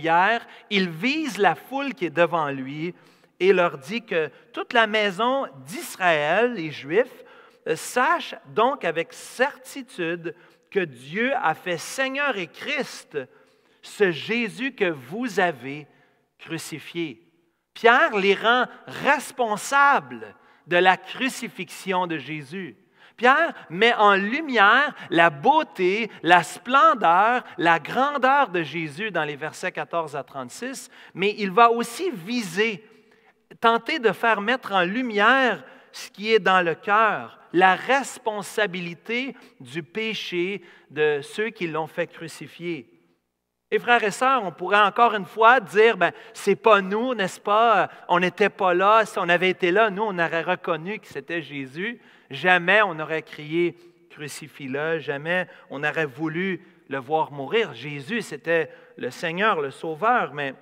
Hier, il vise la foule qui est devant lui et leur dit que toute la maison d'Israël, les Juifs, sachent donc avec certitude que Dieu a fait Seigneur et Christ ce Jésus que vous avez crucifié. Pierre les rend responsables de la crucifixion de Jésus. Pierre met en lumière la beauté, la splendeur, la grandeur de Jésus dans les versets 14 à 36, mais il va aussi viser, tenter de faire mettre en lumière ce qui est dans le cœur, la responsabilité du péché de ceux qui l'ont fait crucifier. Et frères et sœurs, on pourrait encore une fois dire, c'est pas nous, n'est-ce pas? On n'était pas là. Si on avait été là, nous, on aurait reconnu que c'était Jésus. Jamais on n'aurait crié « Crucifie-le », jamais on aurait voulu le voir mourir. Jésus, c'était le Seigneur, le Sauveur, mais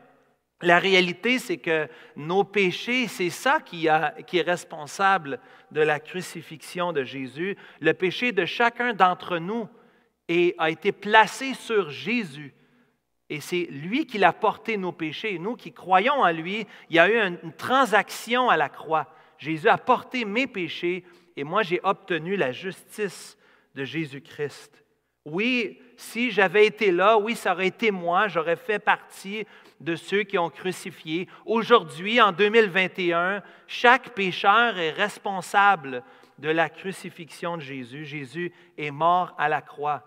la réalité, c'est que nos péchés, c'est ça qui est responsable de la crucifixion de Jésus. Le péché de chacun d'entre nous a été placé sur Jésus. Et c'est lui qui l'a porté nos péchés. Nous qui croyons en lui, il y a eu une transaction à la croix. Jésus a porté mes péchés et moi j'ai obtenu la justice de Jésus-Christ. Oui, si j'avais été là, oui, ça aurait été moi, j'aurais fait partie de ceux qui ont crucifié. Aujourd'hui, en 2021, chaque pécheur est responsable de la crucifixion de Jésus. Jésus est mort à la croix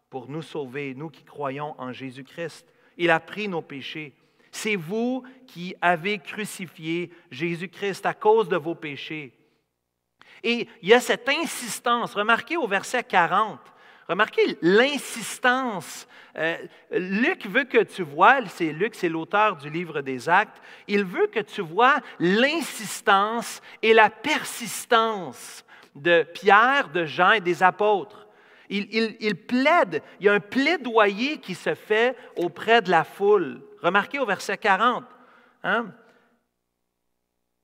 pour nous sauver, nous qui croyons en Jésus-Christ. Il a pris nos péchés. C'est vous qui avez crucifié Jésus-Christ à cause de vos péchés. Et il y a cette insistance. Remarquez au verset 40. Remarquez l'insistance. Luc veut que tu vois, Luc, c'est l'auteur du livre des Actes, il veut que tu vois l'insistance et la persistance de Pierre, de Jean et des apôtres. Il plaide, il y a un plaidoyer qui se fait auprès de la foule. Remarquez au verset 40.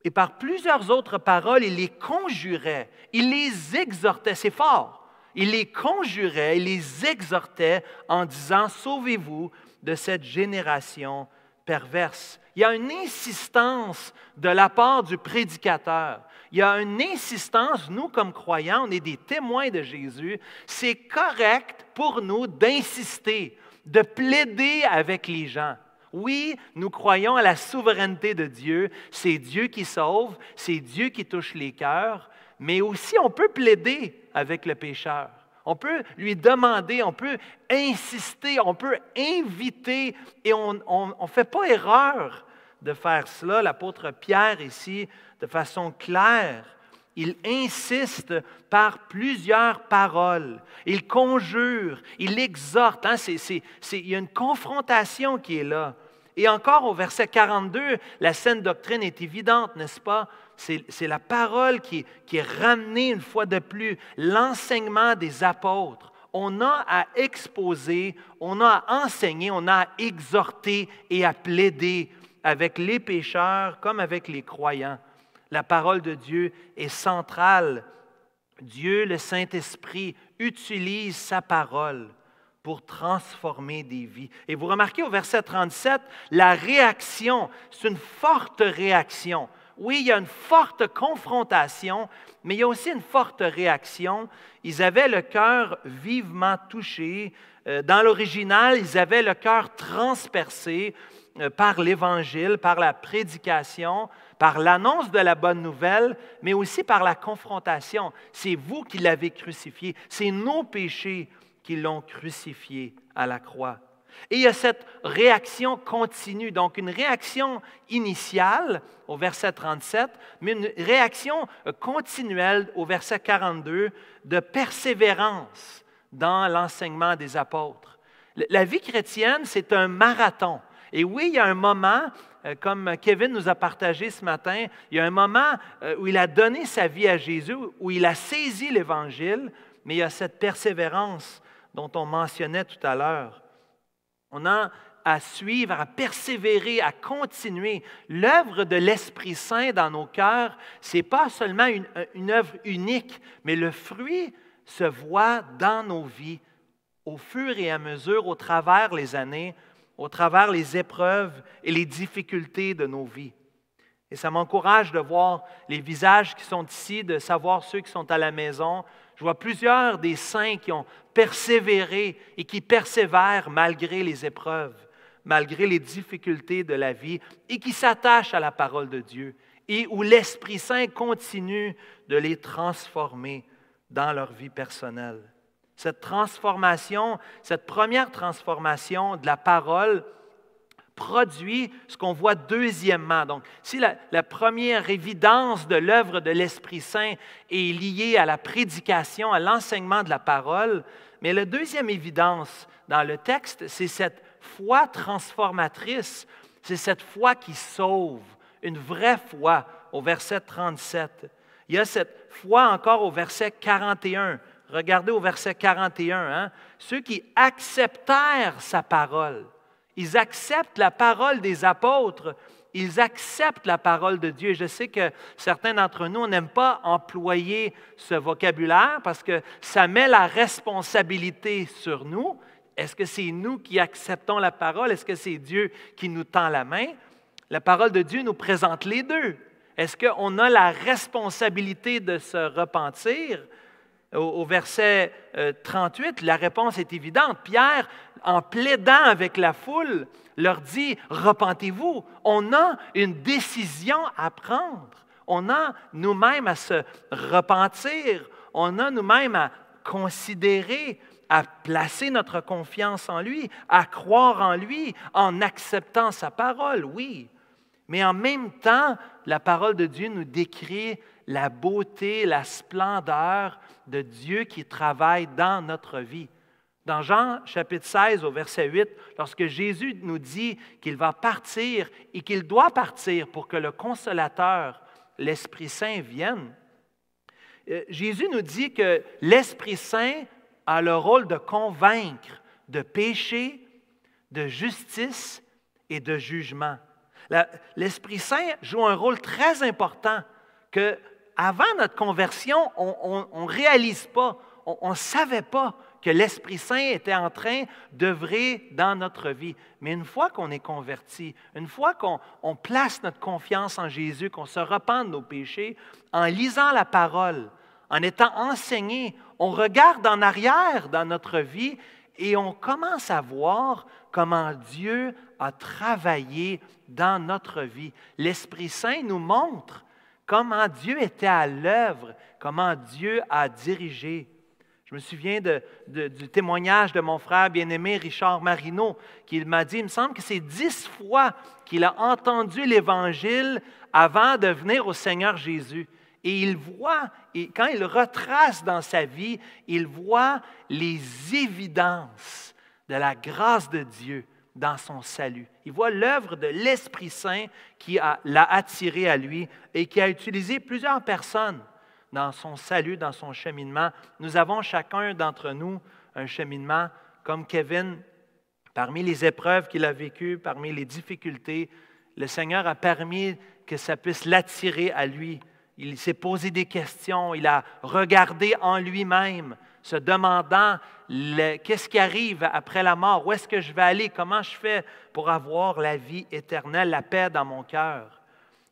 Et par plusieurs autres paroles, il les conjurait, il les exhortait, c'est fort. Il les conjurait, il les exhortait en disant « Sauvez-vous de cette génération perverse ». Il y a une insistance de la part du prédicateur. Il y a une insistance, nous comme croyants, on est des témoins de Jésus. C'est correct pour nous d'insister, de plaider avec les gens. Oui, nous croyons à la souveraineté de Dieu. C'est Dieu qui sauve, c'est Dieu qui touche les cœurs, mais aussi on peut plaider avec le pécheur. On peut lui demander, on peut insister, on peut inviter et on ne fait pas erreur de faire cela. L'apôtre Pierre ici, de façon claire, il insiste par plusieurs paroles. Il conjure, il exhorte. Il y a une confrontation qui est là. Et encore au verset 42, la saine doctrine est évidente, n'est-ce pas? C'est la parole qui est ramenée une fois de plus, l'enseignement des apôtres. On a à exposer, on a à enseigner, on a à exhorter et à plaider avec les pécheurs comme avec les croyants. La parole de Dieu est centrale. Dieu, le Saint-Esprit, utilise sa parole pour transformer des vies. Et vous remarquez au verset 37, la réaction, c'est une forte réaction. Oui, il y a une forte confrontation, mais il y a aussi une forte réaction. Ils avaient le cœur vivement touché. Dans l'original, ils avaient le cœur transpercé par l'Évangile, par la prédication, par l'annonce de la bonne nouvelle, mais aussi par la confrontation. C'est vous qui l'avez crucifié. C'est nos péchés qui l'ont crucifié à la croix. Et il y a cette réaction continue, donc une réaction initiale au verset 37, mais une réaction continuelle au verset 42 de persévérance dans l'enseignement des apôtres. La vie chrétienne, c'est un marathon. Et oui, il y a un moment, comme Kevin nous a partagé ce matin, il y a un moment où il a donné sa vie à Jésus, où il a saisi l'Évangile, mais il y a cette persévérance dont on mentionnait tout à l'heure. On a à suivre, à persévérer, à continuer. L'œuvre de l'Esprit Saint dans nos cœurs, ce n'est pas seulement une œuvre unique, mais le fruit se voit dans nos vies au fur et à mesure, au travers les années, au travers les épreuves et les difficultés de nos vies. Et ça m'encourage de voir les visages qui sont ici, de savoir ceux qui sont à la maison. Je vois plusieurs des saints qui ont persévéré et qui persévèrent malgré les épreuves, malgré les difficultés de la vie et qui s'attachent à la parole de Dieu et où l'Esprit Saint continue de les transformer dans leur vie personnelle. Cette transformation, cette première transformation de la parole produit ce qu'on voit deuxièmement. Donc, si la première évidence de l'œuvre de l'Esprit Saint est liée à la prédication, à l'enseignement de la parole, mais la deuxième évidence dans le texte, c'est cette foi transformatrice, c'est cette foi qui sauve, une vraie foi au verset 37. Il y a cette foi encore au verset 41. Regardez au verset 41, ceux qui acceptèrent sa parole. Ils acceptent la parole des apôtres, ils acceptent la parole de Dieu. Je sais que certains d'entre nous n'aiment pas employer ce vocabulaire parce que ça met la responsabilité sur nous. Est-ce que c'est nous qui acceptons la parole? Est-ce que c'est Dieu qui nous tend la main? La parole de Dieu nous présente les deux. Est-ce qu'on a la responsabilité de se repentir? Au verset 38, la réponse est évidente. Pierre, en plaidant avec la foule, leur dit « Repentez-vous ». On a une décision à prendre. On a nous-mêmes à se repentir. On a nous-mêmes à considérer, à placer notre confiance en lui, à croire en lui, en acceptant sa parole, oui. Mais en même temps, la parole de Dieu nous décrit la beauté, la splendeur de Dieu qui travaille dans notre vie. Dans Jean chapitre 16 au verset 8, lorsque Jésus nous dit qu'il va partir et qu'il doit partir pour que le Consolateur, l'Esprit Saint, vienne, Jésus nous dit que l'Esprit Saint a le rôle de convaincre de péché, de justice et de jugement. L'Esprit Saint joue un rôle très important que avant notre conversion, on ne réalise pas, on ne savait pas que l'Esprit Saint était en train d'œuvrer dans notre vie. Mais une fois qu'on est converti, une fois qu'on place notre confiance en Jésus, qu'on se repent de nos péchés, en lisant la parole, en étant enseigné, on regarde en arrière dans notre vie et on commence à voir comment Dieu a travaillé dans notre vie. L'Esprit Saint nous montre comment Dieu était à l'œuvre, comment Dieu a dirigé. Je me souviens du témoignage de mon frère bien-aimé Richard Marino, qui m'a dit, il me semble que c'est 10 fois qu'il a entendu l'Évangile avant de venir au Seigneur Jésus. Et il voit, et quand il retrace dans sa vie, il voit les évidences de la grâce de Dieu dans son salut. Il voit l'œuvre de l'Esprit Saint qui l'a attiré à lui et qui a utilisé plusieurs personnes dans son salut, dans son cheminement. Nous avons chacun d'entre nous un cheminement comme Kevin. Parmi les épreuves qu'il a vécues, parmi les difficultés, le Seigneur a permis que ça puisse l'attirer à lui. Il s'est posé des questions, il a regardé en lui-même, se demandant qu'est-ce qui arrive après la mort, où est-ce que je vais aller, comment je fais pour avoir la vie éternelle, la paix dans mon cœur.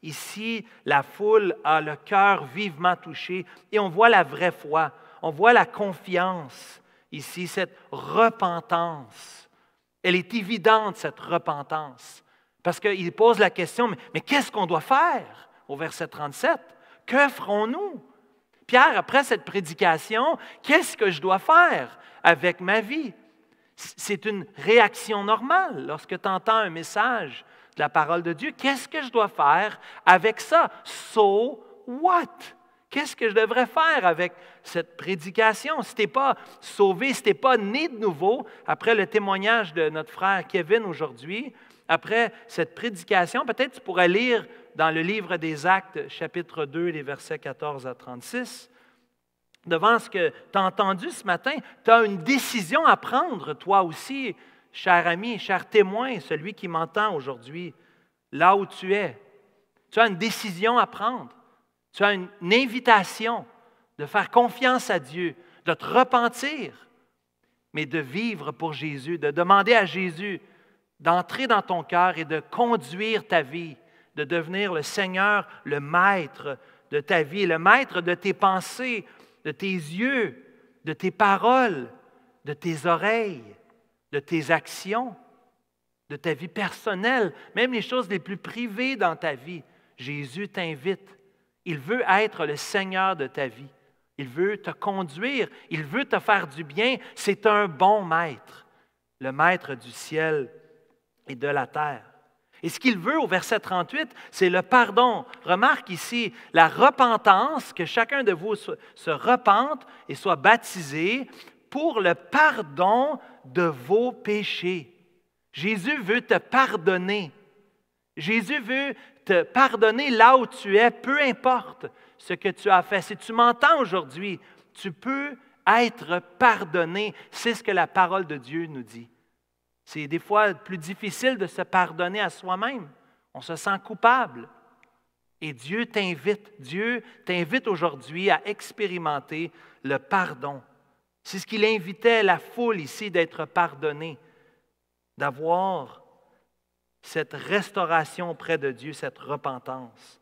Ici, la foule a le cœur vivement touché et on voit la vraie foi, on voit la confiance ici, cette repentance. Elle est évidente, cette repentance, parce qu'il pose la question, mais qu'est-ce qu'on doit faire au verset 37? Que ferons-nous? Pierre, après cette prédication, qu'est-ce que je dois faire avec ma vie? C'est une réaction normale lorsque tu entends un message de la parole de Dieu. Qu'est-ce que je dois faire avec ça? So what? Qu'est-ce que je devrais faire avec cette prédication? Si tu n'es pas sauvé, si tu n'es pas né de nouveau, après le témoignage de notre frère Kevin aujourd'hui, après cette prédication, peut-être tu pourrais lire dans le livre des Actes, chapitre 2, les versets 14 à 36. Devant ce que tu as entendu ce matin, tu as une décision à prendre, toi aussi, cher ami, cher témoin, celui qui m'entend aujourd'hui, là où tu es. Tu as une décision à prendre. Tu as une invitation de faire confiance à Dieu, de te repentir, mais de vivre pour Jésus, de demander à Jésus d'entrer dans ton cœur et de conduire ta vie, de devenir le Seigneur, le maître de ta vie, le maître de tes pensées, de tes yeux, de tes paroles, de tes oreilles, de tes actions, de ta vie personnelle, même les choses les plus privées dans ta vie. Jésus t'invite. Il veut être le Seigneur de ta vie. Il veut te conduire. Il veut te faire du bien. C'est un bon maître, le maître du ciel et de la terre. Et ce qu'il veut au verset 38, c'est le pardon. Remarque ici la repentance, que chacun de vous se repente et soit baptisé pour le pardon de vos péchés. Jésus veut te pardonner. Jésus veut te pardonner là où tu es, peu importe ce que tu as fait. Si tu m'entends aujourd'hui, tu peux être pardonné. C'est ce que la parole de Dieu nous dit. C'est des fois plus difficile de se pardonner à soi-même. On se sent coupable. Et Dieu t'invite aujourd'hui à expérimenter le pardon. C'est ce qu'il invitait la foule ici, d'être pardonné, d'avoir cette restauration auprès de Dieu, cette repentance.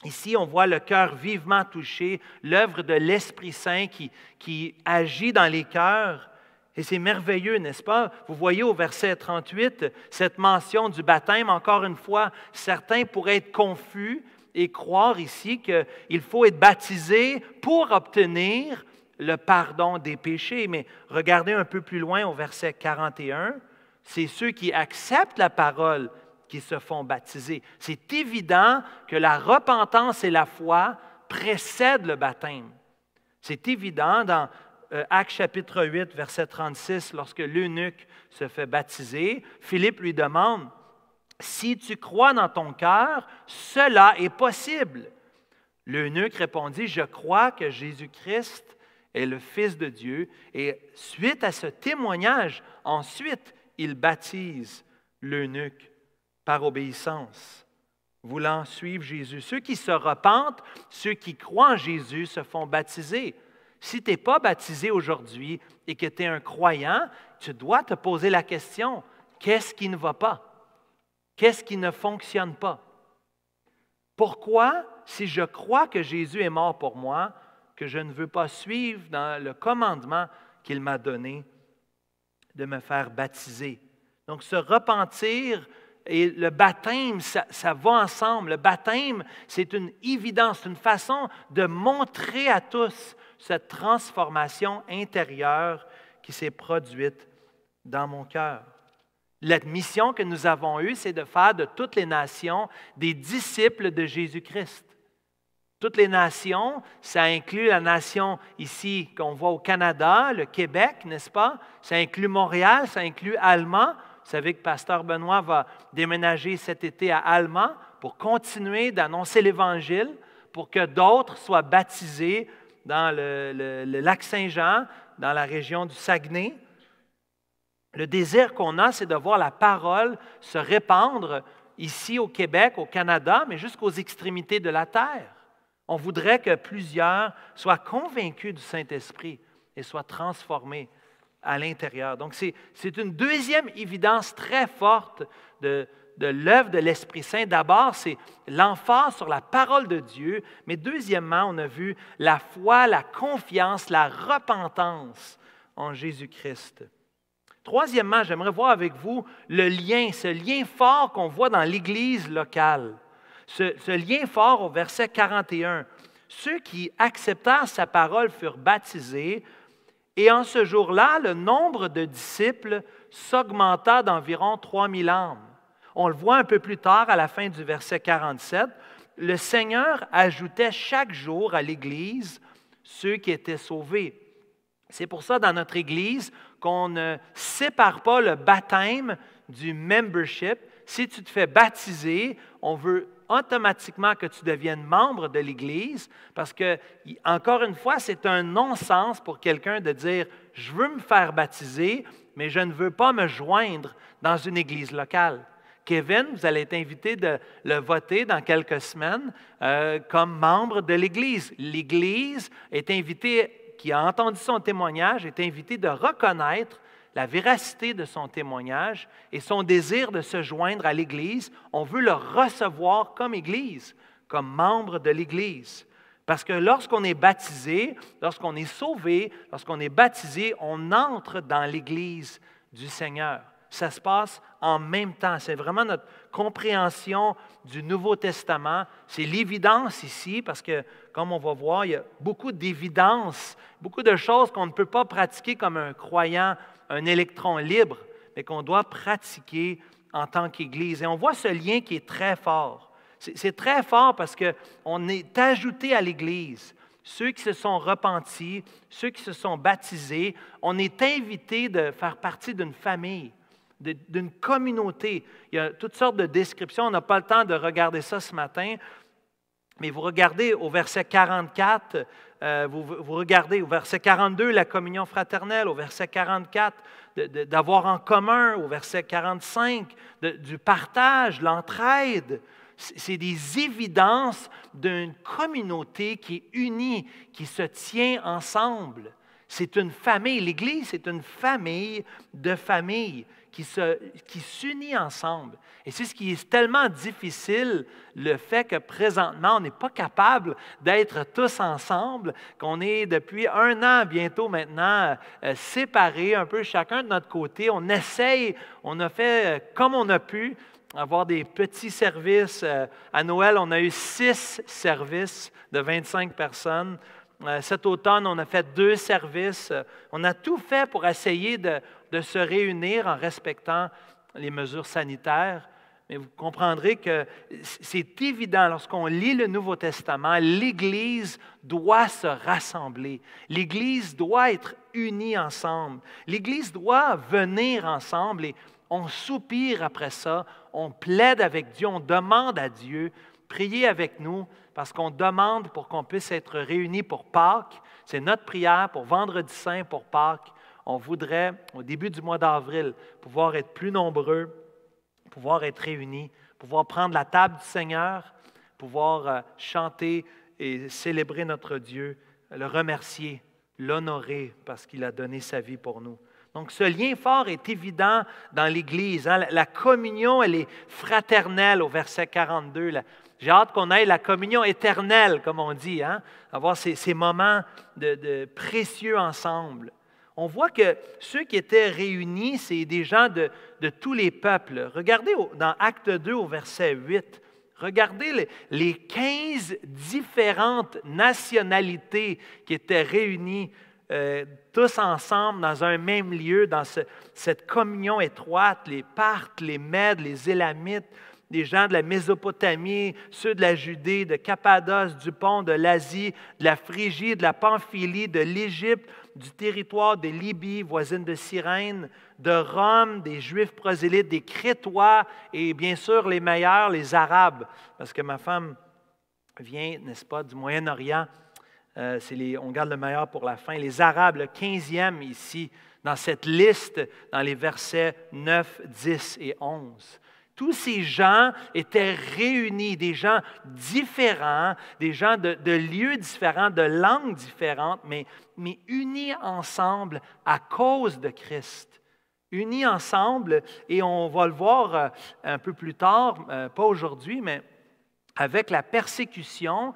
Ici, on voit le cœur vivement touché, l'œuvre de l'Esprit Saint qui agit dans les cœurs. Et c'est merveilleux, n'est-ce pas? Vous voyez au verset 38, cette mention du baptême. Encore une fois, certains pourraient être confus et croire ici qu'il faut être baptisé pour obtenir le pardon des péchés. Mais regardez un peu plus loin au verset 41, c'est ceux qui acceptent la parole qui se font baptiser. C'est évident que la repentance et la foi précèdent le baptême. C'est évident dans Actes chapitre 8, verset 36, lorsque l'eunuque se fait baptiser, Philippe lui demande, « Si tu crois dans ton cœur, cela est possible. » L'eunuque répondit, « Je crois que Jésus-Christ est le Fils de Dieu. » Et suite à ce témoignage, ensuite, il baptise l'eunuque par obéissance, voulant suivre Jésus. Ceux qui se repentent, ceux qui croient en Jésus se font baptiser. Si tu n'es pas baptisé aujourd'hui et que tu es un croyant, tu dois te poser la question, qu'est-ce qui ne va pas? Qu'est-ce qui ne fonctionne pas? Pourquoi, si je crois que Jésus est mort pour moi, que je ne veux pas suivre dans le commandement qu'il m'a donné de me faire baptiser? Donc, se repentir et le baptême, ça va ensemble. Le baptême, c'est une évidence, une façon de montrer à tous cette transformation intérieure qui s'est produite dans mon cœur. La mission que nous avons eue, c'est de faire de toutes les nations des disciples de Jésus-Christ. Toutes les nations, ça inclut la nation ici qu'on voit au Canada, le Québec, n'est-ce pas? Ça inclut Montréal, ça inclut Alma. Vous savez que Pasteur Benoît va déménager cet été à Alma pour continuer d'annoncer l'Évangile, pour que d'autres soient baptisés dans le lac Saint-Jean, dans la région du Saguenay. Le désir qu'on a, c'est de voir la parole se répandre ici au Québec, au Canada, mais jusqu'aux extrémités de la terre. On voudrait que plusieurs soient convaincus du Saint-Esprit et soient transformés à l'intérieur. Donc, c'est une deuxième évidence très forte de l'œuvre de l'Esprit Saint. D'abord, c'est l'emphase sur la parole de Dieu, mais deuxièmement, on a vu la foi, la confiance, la repentance en Jésus-Christ. Troisièmement, j'aimerais voir avec vous le lien, ce lien fort qu'on voit dans l'Église locale. Ce lien fort au verset 41. Ceux qui acceptèrent sa parole furent baptisés, et en ce jour-là, le nombre de disciples s'augmenta d'environ 3000 âmes. On le voit un peu plus tard, à la fin du verset 47, le Seigneur ajoutait chaque jour à l'Église ceux qui étaient sauvés. C'est pour ça, dans notre Église, qu'on ne sépare pas le baptême du membership. Si tu te fais baptiser, on veut automatiquement que tu deviennes membre de l'Église, parce que, encore une fois, c'est un non-sens pour quelqu'un de dire « je veux me faire baptiser, mais je ne veux pas me joindre dans une Église locale ». Kevin, vous allez être invité de le voter dans quelques semaines comme membre de l'Église. L'Église est invitée, qui a entendu son témoignage, est invitée de reconnaître la véracité de son témoignage et son désir de se joindre à l'Église. On veut le recevoir comme Église, comme membre de l'Église. Parce que lorsqu'on est baptisé, lorsqu'on est sauvé, lorsqu'on est baptisé, on entre dans l'Église du Seigneur. Ça se passe en même temps. C'est vraiment notre compréhension du Nouveau Testament. C'est l'évidence ici, parce que, comme on va voir, il y a beaucoup d'évidences, beaucoup de choses qu'on ne peut pas pratiquer comme un croyant, un électron libre, mais qu'on doit pratiquer en tant qu'Église. Et on voit ce lien qui est très fort. C'est très fort parce qu'on est ajouté à l'Église. Ceux qui se sont repentis, ceux qui se sont baptisés, on est invités de faire partie d'une famille, d'une communauté. Il y a toutes sortes de descriptions. On n'a pas le temps de regarder ça ce matin, mais vous regardez au verset 44, vous regardez au verset 42, la communion fraternelle, au verset 44, d'avoir en commun, au verset 45, du partage, l'entraide. C'est des évidences d'une communauté qui est unie, qui se tient ensemble. C'est une famille. L'Église, c'est une famille de familles qui s'unit ensemble. Et c'est ce qui est tellement difficile, le fait que présentement, on n'est pas capable d'être tous ensemble, qu'on est depuis 1 an bientôt maintenant séparés, un peu chacun de notre côté. On essaye, on a fait comme on a pu, avoir des petits services. À Noël, on a eu 6 services de 25 personnes. Cet automne, on a fait 2 services. On a tout fait pour essayer de se réunir en respectant les mesures sanitaires. Mais vous comprendrez que c'est évident, lorsqu'on lit le Nouveau Testament, l'Église doit se rassembler. L'Église doit être unie ensemble. L'Église doit venir ensemble et on soupire après ça, on plaide avec Dieu, on demande à Dieu, priez avec nous, parce qu'on demande pour qu'on puisse être réunis pour Pâques. C'est notre prière pour Vendredi Saint, pour Pâques. On voudrait, au début du mois d'avril, pouvoir être plus nombreux, pouvoir être réunis, pouvoir prendre la table du Seigneur, pouvoir chanter et célébrer notre Dieu, le remercier, l'honorer parce qu'il a donné sa vie pour nous. Donc, ce lien fort est évident dans l'Église. La communion, elle est fraternelle au verset 42. J'ai hâte qu'on ait la communion éternelle, comme on dit, avoir ces moments de précieux ensemble. On voit que ceux qui étaient réunis, c'est des gens de tous les peuples. Regardez dans Acte 2 au verset 8. Regardez les 15 différentes nationalités qui étaient réunies tous ensemble dans un même lieu, dans cette communion étroite, les Parthes, les Mèdes, les Élamites, des gens de la Mésopotamie, ceux de la Judée, de Cappadoce, du Pont, de l'Asie, de la Phrygie, de la Pamphylie, de l'Égypte, du territoire de Libye, voisine de Cyrène, de Rome, des Juifs prosélytes, des Crétois et bien sûr les meilleurs, les Arabes, parce que ma femme vient, n'est-ce pas, du Moyen-Orient. On garde le meilleur pour la fin. Les Arabes, le 15e ici, dans cette liste, dans les versets 9, 10 et 11. Tous ces gens étaient réunis, des gens différents, des gens de lieux différents, de langues différentes, mais unis ensemble à cause de Christ. Unis ensemble, et on va le voir un peu plus tard, pas aujourd'hui, mais avec la persécution,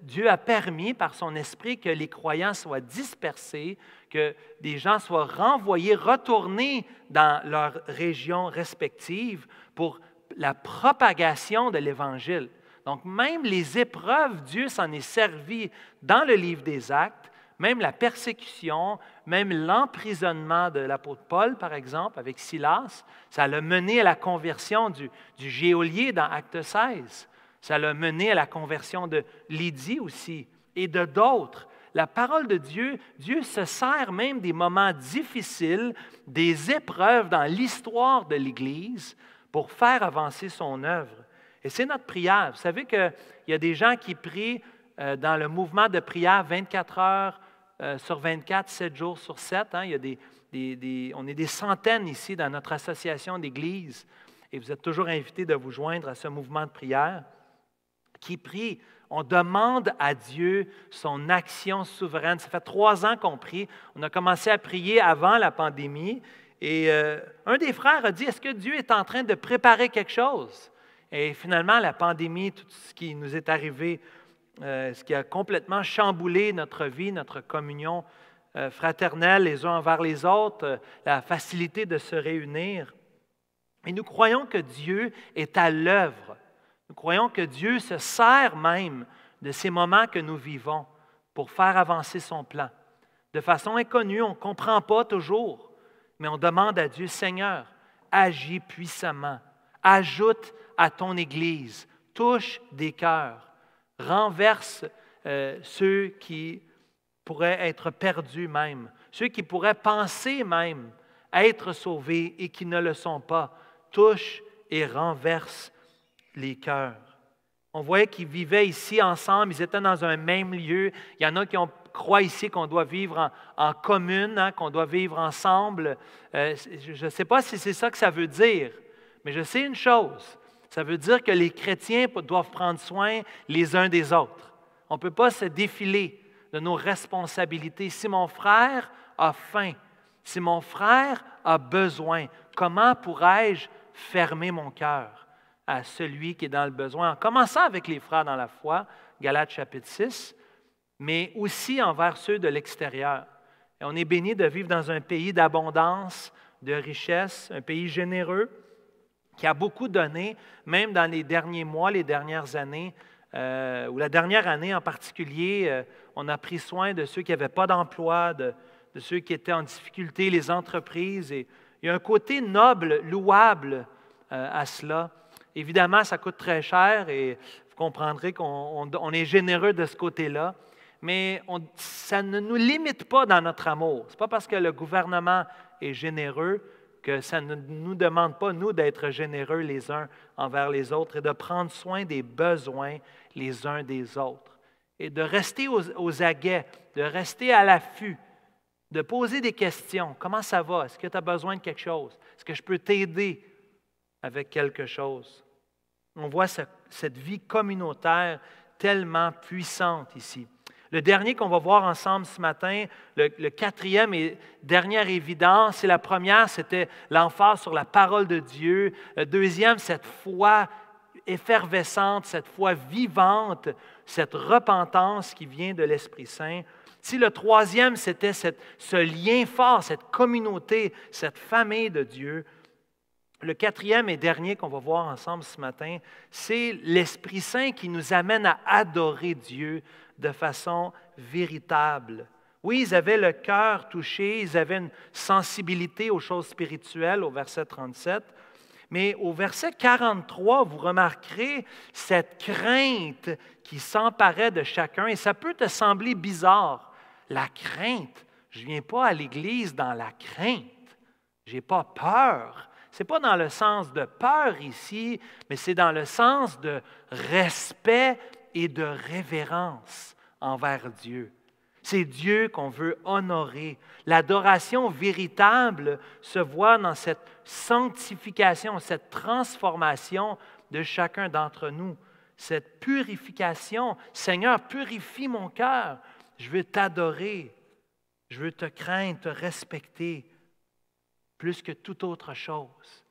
Dieu a permis par son esprit que les croyants soient dispersés, que des gens soient renvoyés, retournés dans leurs régions respectives pour la propagation de l'Évangile. Donc, même les épreuves, Dieu s'en est servi dans le livre des Actes, même la persécution, même l'emprisonnement de l'apôtre Paul, par exemple, avec Silas, ça l'a mené à la conversion du geôlier dans Acte 16. Ça l'a mené à la conversion de Lydie aussi et de d'autres. La parole de Dieu, Dieu se sert même des moments difficiles, des épreuves dans l'histoire de l'Église pour faire avancer son œuvre. Et c'est notre prière. Vous savez qu'il y a des gens qui prient dans le mouvement de prière 24 heures sur 24, 7 jours sur 7. Il y a on est des centaines ici dans notre association d'Église et vous êtes toujours invités de vous joindre à ce mouvement de prière qui prie. On demande à Dieu son action souveraine. Ça fait 3 ans qu'on prie. On a commencé à prier avant la pandémie Et un des frères a dit, est-ce que Dieu est en train de préparer quelque chose? Et finalement, la pandémie, tout ce qui nous est arrivé, ce qui a complètement chamboulé notre vie, notre communion fraternelle les uns envers les autres, la facilité de se réunir. Et nous croyons que Dieu est à l'œuvre. Nous croyons que Dieu se sert même de ces moments que nous vivons pour faire avancer son plan. De façon inconnue, on ne comprend pas toujours, mais on demande à Dieu, Seigneur, agis puissamment, ajoute à ton Église, touche des cœurs, renverse ceux qui pourraient être perdus même, ceux qui pourraient penser même être sauvés et qui ne le sont pas, touche et renverse les cœurs. On voyait qu'ils vivaient ici ensemble, ils étaient dans un même lieu. Il y en a qui croient ici qu'on doit vivre en commune, hein, qu'on doit vivre ensemble. Je ne sais pas si c'est ça que ça veut dire, mais je sais une chose. Ça veut dire que les chrétiens doivent prendre soin les uns des autres. On ne peut pas se défiler de nos responsabilités. Si mon frère a faim, si mon frère a besoin, comment pourrais-je fermer mon cœur à celui qui est dans le besoin, en commençant avec les frères dans la foi, Galates chapitre 6, mais aussi envers ceux de l'extérieur. Et on est béni de vivre dans un pays d'abondance, de richesse, un pays généreux, qui a beaucoup donné, même dans les derniers mois, les dernières années, ou la dernière année en particulier, on a pris soin de ceux qui n'avaient pas d'emploi, de ceux qui étaient en difficulté, les entreprises. Et il y a un côté noble, louable à cela. Évidemment, ça coûte très cher et vous comprendrez qu'on est généreux de ce côté-là, mais ça ne nous limite pas dans notre amour. Ce n'est pas parce que le gouvernement est généreux que ça ne nous demande pas, nous, d'être généreux les uns envers les autres et de prendre soin des besoins les uns des autres et de rester aux aguets, de rester à l'affût, de poser des questions. Comment ça va? Est-ce que tu as besoin de quelque chose? Est-ce que je peux t'aider avec quelque chose? On voit cette vie communautaire tellement puissante ici. Le dernier qu'on va voir ensemble ce matin, le quatrième et dernière évidence, c'est la première, c'était l'emphase sur la parole de Dieu. Le deuxième, cette foi effervescente, cette foi vivante, cette repentance qui vient de l'Esprit Saint. Si le troisième, c'était ce lien fort, cette communauté, cette famille de Dieu, le quatrième et dernier qu'on va voir ensemble ce matin, c'est l'Esprit Saint qui nous amène à adorer Dieu de façon véritable. Oui, ils avaient le cœur touché, ils avaient une sensibilité aux choses spirituelles au verset 37, mais au verset 43, vous remarquerez cette crainte qui s'emparait de chacun, et ça peut te sembler bizarre. La crainte, je ne viens pas à l'Église dans la crainte, je n'ai pas peur. Ce n'est pas dans le sens de peur ici, mais c'est dans le sens de respect et de révérence envers Dieu. C'est Dieu qu'on veut honorer. L'adoration véritable se voit dans cette sanctification, cette transformation de chacun d'entre nous, cette purification. Seigneur, purifie mon cœur. Je veux t'adorer. Je veux te craindre, te respecter plus que toute autre chose.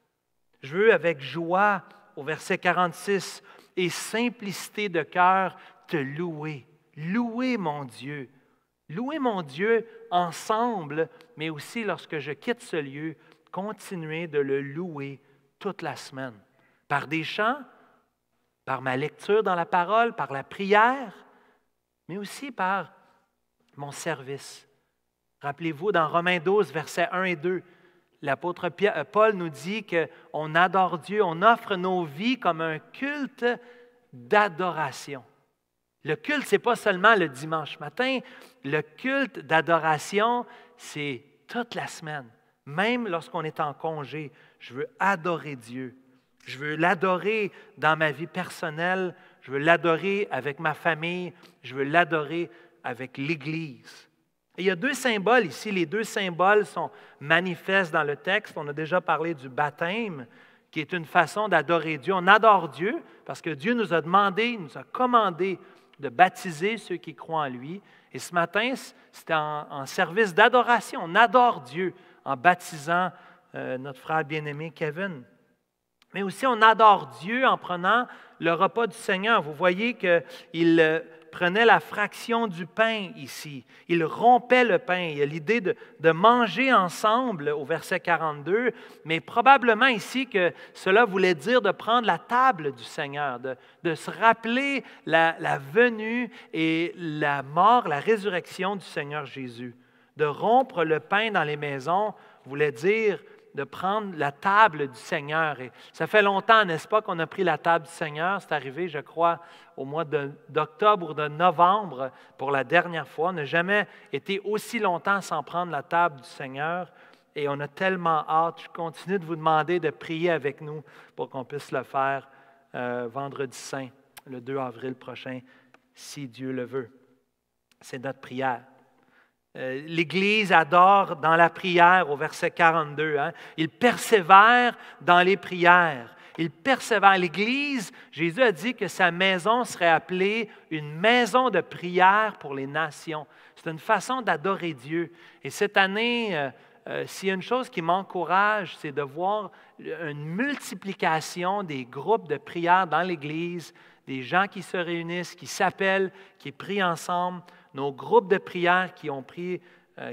Je veux avec joie, au verset 46, et simplicité de cœur, te louer. Louer mon Dieu. Louer mon Dieu ensemble, mais aussi lorsque je quitte ce lieu, continuer de le louer toute la semaine. Par des chants, par ma lecture dans la parole, par la prière, mais aussi par mon service. Rappelez-vous, dans Romains 12, versets 1 et 2, l'apôtre Paul nous dit qu'on adore Dieu, on offre nos vies comme un culte d'adoration. Le culte, ce n'est pas seulement le dimanche matin. Le culte d'adoration, c'est toute la semaine. Même lorsqu'on est en congé, je veux adorer Dieu. Je veux l'adorer dans ma vie personnelle. Je veux l'adorer avec ma famille. Je veux l'adorer avec l'Église. Et il y a deux symboles ici. Les deux symboles sont manifestes dans le texte. On a déjà parlé du baptême, qui est une façon d'adorer Dieu. On adore Dieu parce que Dieu nous a demandé, il nous a commandé de baptiser ceux qui croient en lui. Et ce matin, c'était en service d'adoration. On adore Dieu en baptisant notre frère bien-aimé Kevin. Mais aussi, on adore Dieu en prenant le repas du Seigneur. Vous voyez qu'il prenait la fraction du pain ici. Il rompait le pain. Il y a l'idée de manger ensemble au verset 42, mais probablement ici que cela voulait dire de prendre la table du Seigneur, de se rappeler la venue et la mort, la résurrection du Seigneur Jésus. De rompre le pain dans les maisons voulait dire de prendre la table du Seigneur. Et ça fait longtemps, n'est-ce pas, qu'on a pris la table du Seigneur. C'est arrivé, je crois, au mois d'octobre ou de novembre pour la dernière fois. On n'a jamais été aussi longtemps sans prendre la table du Seigneur. Et on a tellement hâte. Je continue de vous demander de prier avec nous pour qu'on puisse le faire vendredi saint, le 2 avril prochain, si Dieu le veut. C'est notre prière. L'Église adore dans la prière au verset 42. Il persévère dans les prières. Il persévère. L'Église, Jésus a dit que sa maison serait appelée une maison de prière pour les nations. C'est une façon d'adorer Dieu. Et cette année, s'il y a une chose qui m'encourage, c'est de voir une multiplication des groupes de prière dans l'Église, des gens qui se réunissent, qui s'appellent, qui prient ensemble, nos groupes de prière qui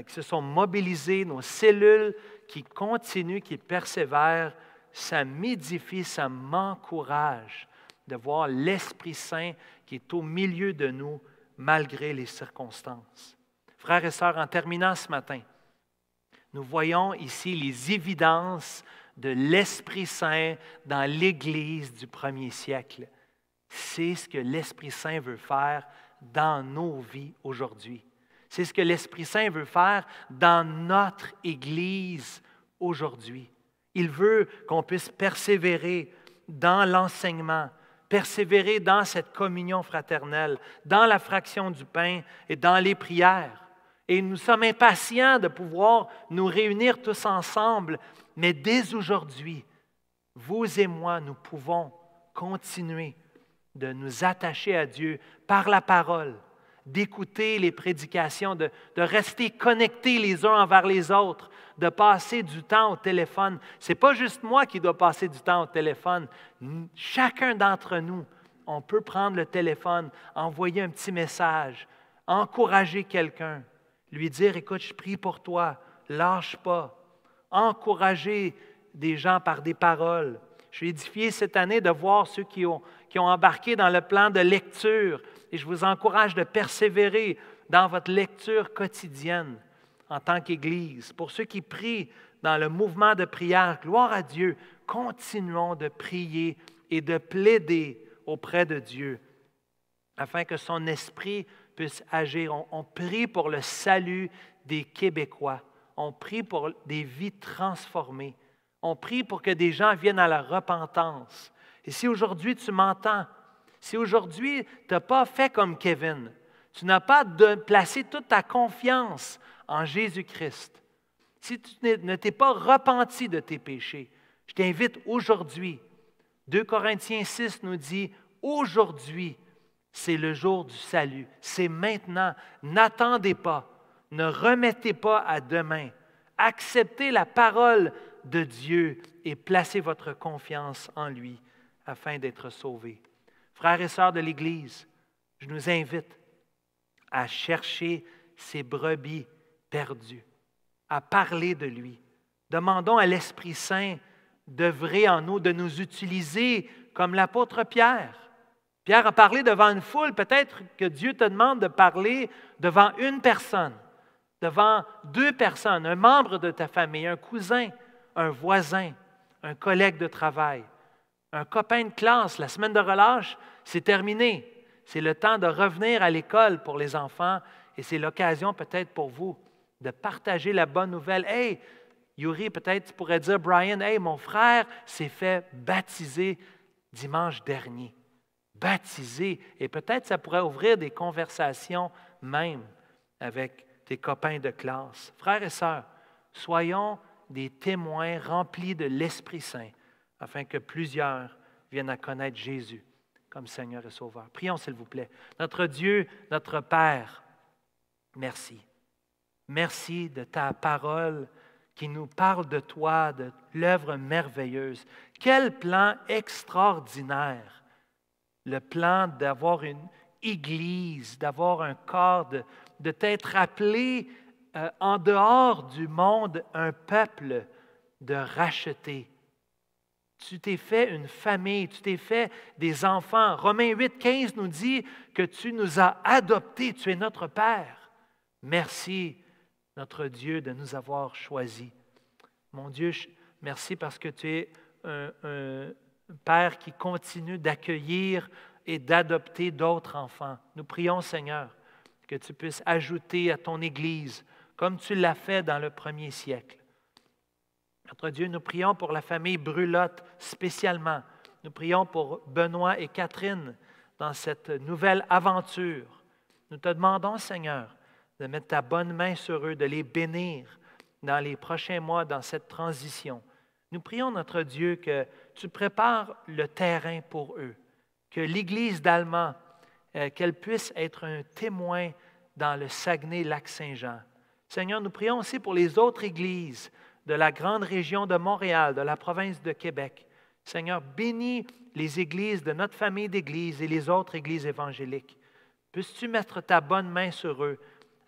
se sont mobilisés, nos cellules qui continuent, qui persévèrent. Ça m'édifie, ça m'encourage de voir l'Esprit Saint qui est au milieu de nous malgré les circonstances. Frères et sœurs, en terminant ce matin, nous voyons ici les évidences de l'Esprit Saint dans l'Église du premier siècle. C'est ce que l'Esprit Saint veut faire dans nos vies aujourd'hui. C'est ce que l'Esprit Saint veut faire dans notre Église aujourd'hui. Il veut qu'on puisse persévérer dans l'enseignement, persévérer dans cette communion fraternelle, dans la fraction du pain et dans les prières. Et nous sommes impatients de pouvoir nous réunir tous ensemble, mais dès aujourd'hui, vous et moi, nous pouvons continuer de nous attacher à Dieu par la parole, d'écouter les prédications, de rester connectés les uns envers les autres, de passer du temps au téléphone. Ce n'est pas juste moi qui dois passer du temps au téléphone. Chacun d'entre nous, on peut prendre le téléphone, envoyer un petit message, encourager quelqu'un, lui dire « Écoute, je prie pour toi, lâche pas », encourager des gens par des paroles. Je suis édifié cette année de voir ceux qui ont embarqué dans le plan de lecture et je vous encourage de persévérer dans votre lecture quotidienne en tant qu'Église. Pour ceux qui prient dans le mouvement de prière, gloire à Dieu, continuons de prier et de plaider auprès de Dieu afin que son esprit puisse agir. On prie pour le salut des Québécois. On prie pour des vies transformées. On prie pour que des gens viennent à la repentance. Et si aujourd'hui tu m'entends, si aujourd'hui tu n'as pas fait comme Kevin, tu n'as pas placé toute ta confiance en Jésus-Christ, si tu ne t'es pas repenti de tes péchés, je t'invite aujourd'hui. 2 Corinthiens 6 nous dit, aujourd'hui, c'est le jour du salut. C'est maintenant. N'attendez pas. Ne remettez pas à demain. Acceptez la parole de Dieu et placez votre confiance en lui afin d'être sauvés. Frères et sœurs de l'Église, je nous invite à chercher ces brebis perdues, à parler de lui. Demandons à l'Esprit Saint d'œuvrer en nous, de nous utiliser comme l'apôtre Pierre. Pierre a parlé devant une foule, peut-être que Dieu te demande de parler devant une personne, devant 2 personnes, un membre de ta famille, un cousin, un voisin, un collègue de travail, un copain de classe. La semaine de relâche, c'est terminé. C'est le temps de revenir à l'école pour les enfants et c'est l'occasion peut-être pour vous de partager la bonne nouvelle. « Hey, Yuri, peut-être tu pourrais dire, Brian, hey, mon frère s'est fait baptiser dimanche dernier. » Baptiser. Et peut-être ça pourrait ouvrir des conversations même avec tes copains de classe. Frères et sœurs, soyons des témoins remplis de l'Esprit Saint afin que plusieurs viennent à connaître Jésus comme Seigneur et Sauveur. Prions, s'il vous plaît. Notre Dieu, notre Père, merci. Merci de ta parole qui nous parle de toi, de l'œuvre merveilleuse. Quel plan extraordinaire! Le plan d'avoir une Église, d'avoir un corps, de t'être appelé en dehors du monde, un peuple de racheter. Tu t'es fait une famille, tu t'es fait des enfants. Romains 8,15 nous dit que tu nous as adoptés, tu es notre Père. Merci, notre Dieu, de nous avoir choisis. Mon Dieu, merci parce que tu es un Père qui continue d'accueillir et d'adopter d'autres enfants. Nous prions, Seigneur, que tu puisses ajouter à ton Église, comme tu l'as fait dans le premier siècle. Notre Dieu, nous prions pour la famille Brulotte spécialement. Nous prions pour Benoît et Catherine dans cette nouvelle aventure. Nous te demandons, Seigneur, de mettre ta bonne main sur eux, de les bénir dans les prochains mois dans cette transition. Nous prions, notre Dieu, que tu prépares le terrain pour eux, que l'Église d'Allemand, qu'elle puisse être un témoin dans le Saguenay-Lac-Saint-Jean. Seigneur, nous prions aussi pour les autres églises de la grande région de Montréal, de la province de Québec. Seigneur, bénis les églises de notre famille d'églises et les autres églises évangéliques. Puisses-tu mettre ta bonne main sur eux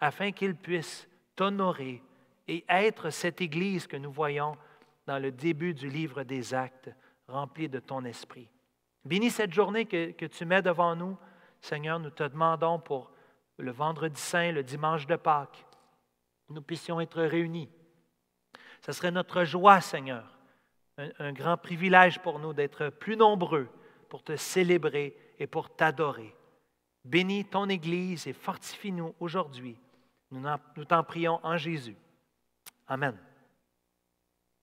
afin qu'ils puissent t'honorer et être cette Église que nous voyons dans le début du livre des Actes, remplie de ton esprit. Bénis cette journée que tu mets devant nous. Seigneur, nous te demandons pour le vendredi saint, le dimanche de Pâques, nous puissions être réunis. Ce serait notre joie, Seigneur, un grand privilège pour nous d'être plus nombreux pour te célébrer et pour t'adorer. Bénis ton Église et fortifie-nous aujourd'hui. Nous t'en prions en Jésus. Amen.